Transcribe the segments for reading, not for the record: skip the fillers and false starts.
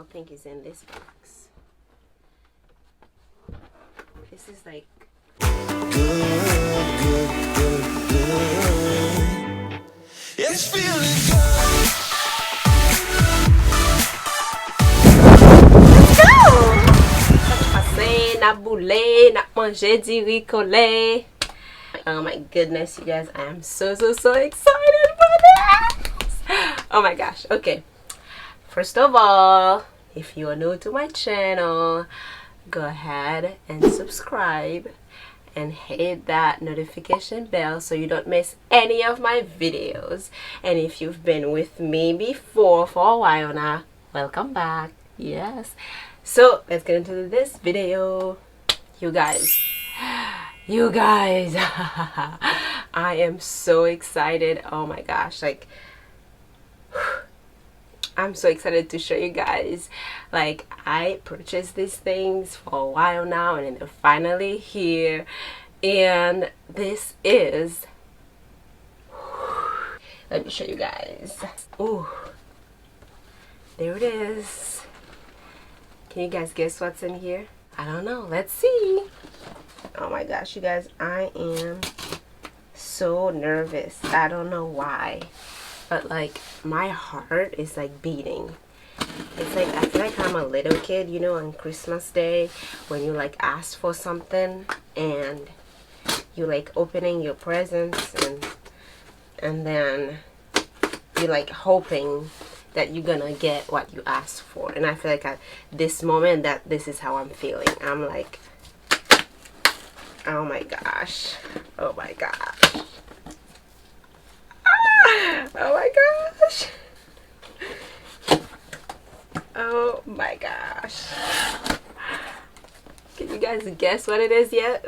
y'all think is in this box? This is like It's feeling good. na boule, na manger du riz collé. Oh my goodness, you guys, I am so excited for this. Oh my gosh. Okay, first of all, if you are new to my channel, go ahead and subscribe and hit that notification bell so you don't miss any of my videos. And if you've been with me before for a while now, welcome back. Yes, so let's get into this video. You guys, I am so excited. Oh my gosh, like I'm so excited to show you guys. Like, I purchased these things for a while now and they're finally here. And this is, let me show you guys. Ooh, there it is. Can you guys guess what's in here? I don't know, let's see. Oh my gosh, you guys, I am so nervous. I don't know why, but like my heart is like beating. It's like I feel like I'm a little kid, you know, on Christmas Day when you like ask for something and you like opening your presents and then you like hoping that you're gonna get what you asked for. And I feel like at this moment that this is how I'm feeling. I'm like, oh my gosh, oh my gosh. Oh my gosh. Oh my gosh. Can you guys guess what it is yet?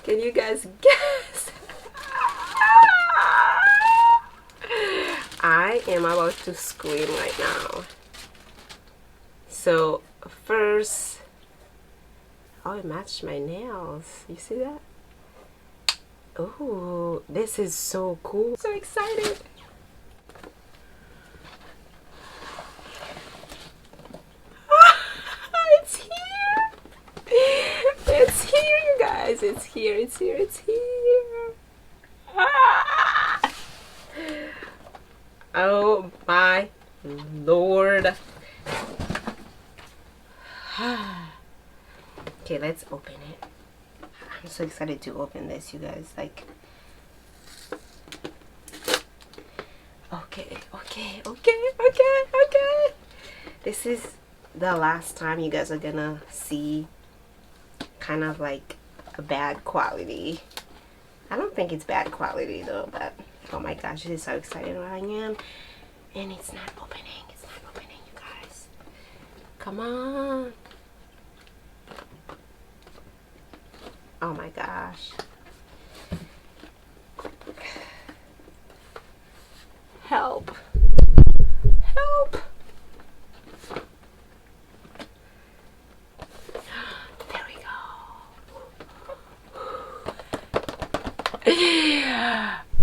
Can you guys guess? I am about to scream right now. So first, oh, it matched my nails. You see that? Oh, this is so cool. So excited. It's here. It's here, you guys. It's here, it's here, it's here. Ah! Oh my Lord. Okay, let's open it. I'm so excited to open this, you guys. Like, okay. This is the last time you guys are gonna see kind of like a bad quality. I don't think it's bad quality though, but oh my gosh, this is so excited I am. And it's not opening, you guys. Come on. Oh my gosh. Help. Help. There we go.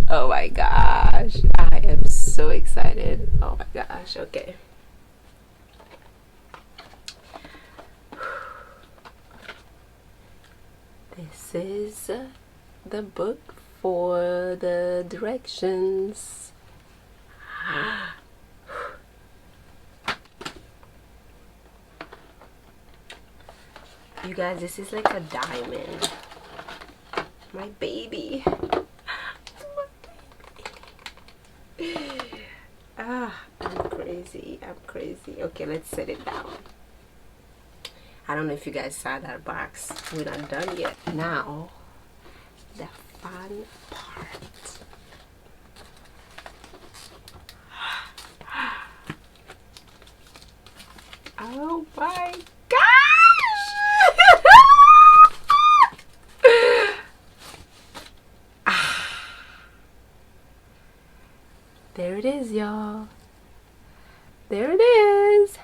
Oh my gosh. I am so excited. Oh my gosh. Okay. This is the book for the directions. You guys, this is like a diamond. My baby. My baby. Ah, I'm crazy. Okay, let's set it down. I don't know if you guys saw that box. We're not done yet. Now, the fun part. Oh my gosh! There it is, y'all. There it is.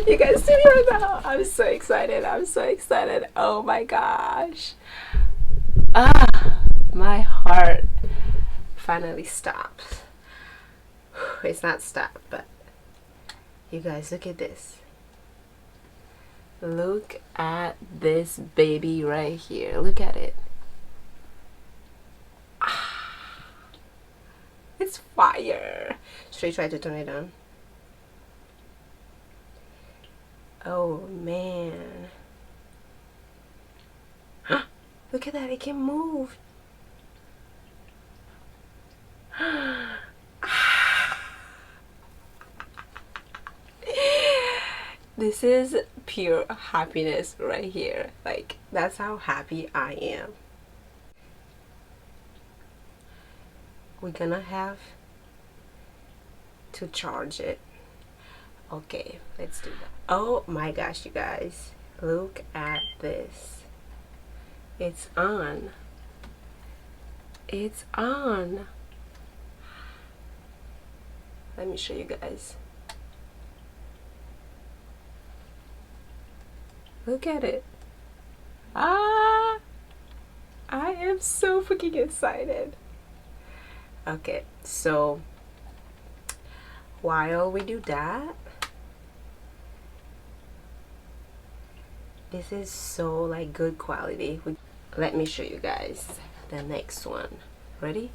You guys see me right now? I'm so excited. Oh my gosh. Ah, my heart. finally stopped. It's not stopped, but you guys, look at this. Look at this baby right here. Look at it. It's fire. Should I try to turn it on? Oh man. Look at that, it can move. This is pure happiness right here. Like, that's how happy I am. We're gonna have to charge it. Okay, let's do that. Oh my gosh, you guys, look at this. It's on. It's on. Let me show you guys. Look at it. I am so freaking excited. Okay, so while we do that, this is so like good quality. Let me show you guys the next one. Ready?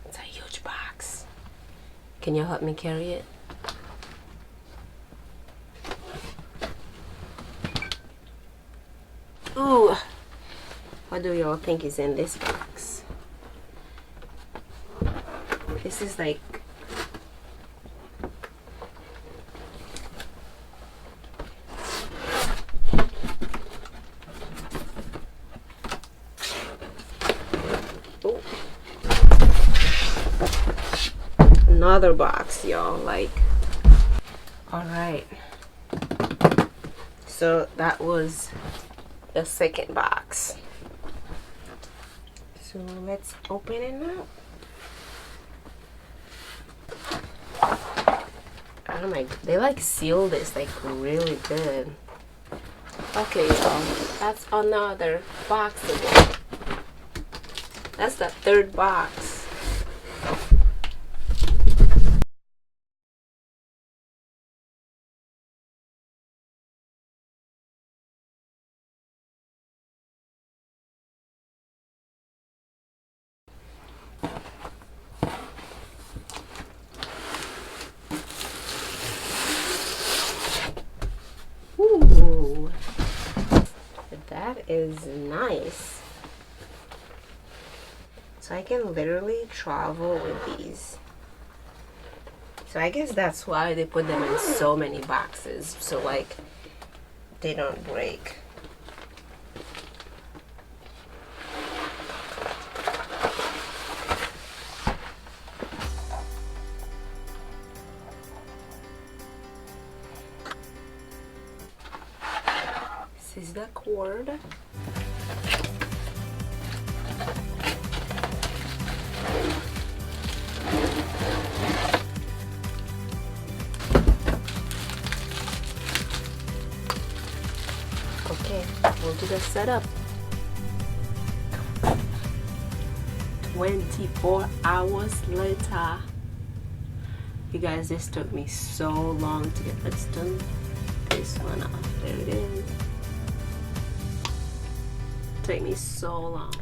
It's a huge box. Can you help me carry it? Ooh, what do y'all think is in this box? This is like another box, y'all. Like, all right, so that was the second box. So let's open it up. Oh my, they like seal this like really good. Okay, y'all, that's another box again. That's the third box. Ooh, that is nice. So I can literally travel with these. So I guess that's why they put them in so many boxes, so like they don't break. This is the cord. Okay, we'll do the setup. 24 hours later. You guys, this took me so long to get. Let's turn this one off. There it is. Took me so long.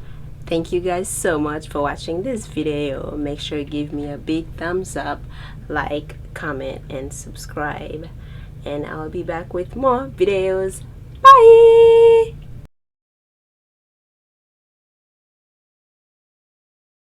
Thank you guys so much for watching this video. Make sure you give me a big thumbs up, like, comment, and subscribe. And I'll be back with more videos. Bye!